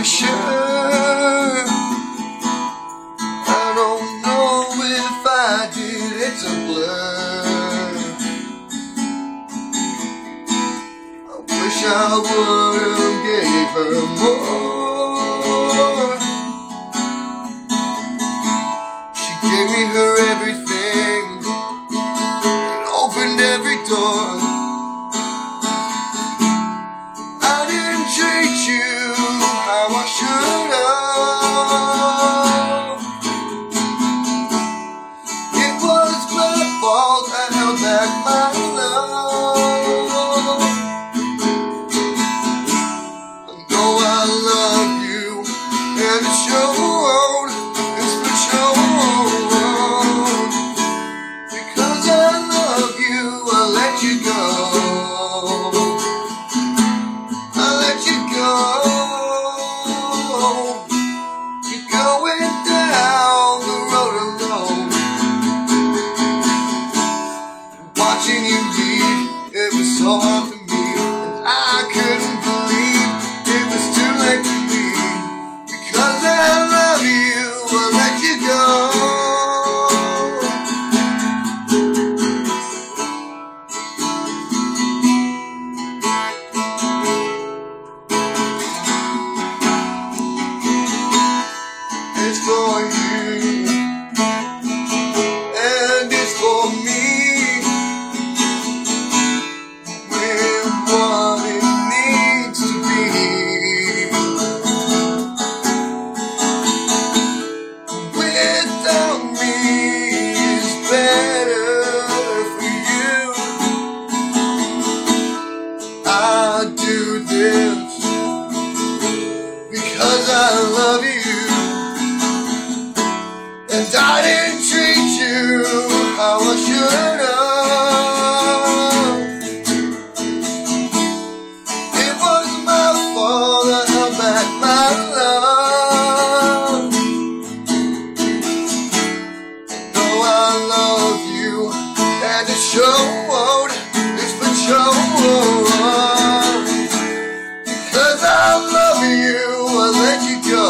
sure. I don't know if I did, it's a blur. I wish I would've gave her more. She gave me her everything and opened every door. I didn't treat you how I should have. It was my fault, I held back my love. I know I love you, and it showed, it's for sure. Because I love you, I let you go. You're going down the road alone. Watching you leave, it was so hard for me, and I couldn't believe it was too late for me. Because I love you, I let you go. It's for you, and it's for me. We're what it needs to be. Without me is better for you. I do this because I love you. And I didn't treat you how I should have. It was my fault, I held back my love. Though I love you, and it showed, it's for sure. Because I love you, I let you go.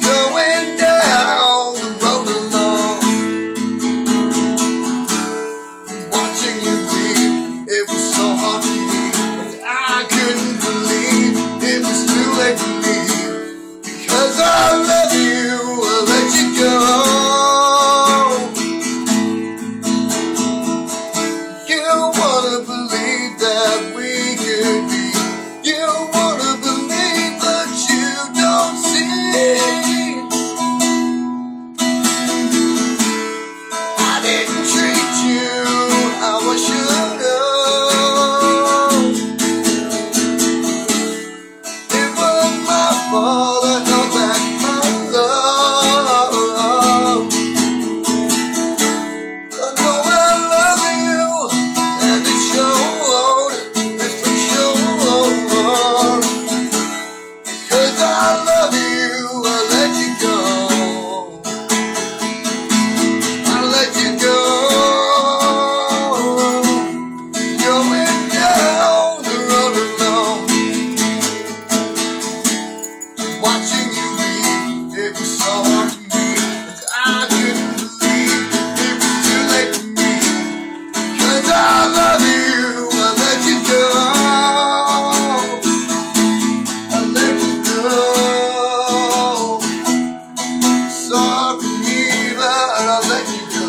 Going down the road alone. Watching you leave, it was so hard for me, and I couldn't believe it was too late for me. Because I love you, I let you go. You wanna believe that we could be. You wanna believe, but you don't see. I didn't treat you how I should have. It was my fault, I held back my love. I know I love you, and it showed, it's for sure. Cause I love you, I let you go. I let you go. Going down the road alone. Watching you leave, it was so hard for me, and I couldn't believe it was too late for me. Cause I love you, I let you go. Sorry for me, but I'll let you go.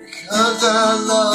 Because I love you.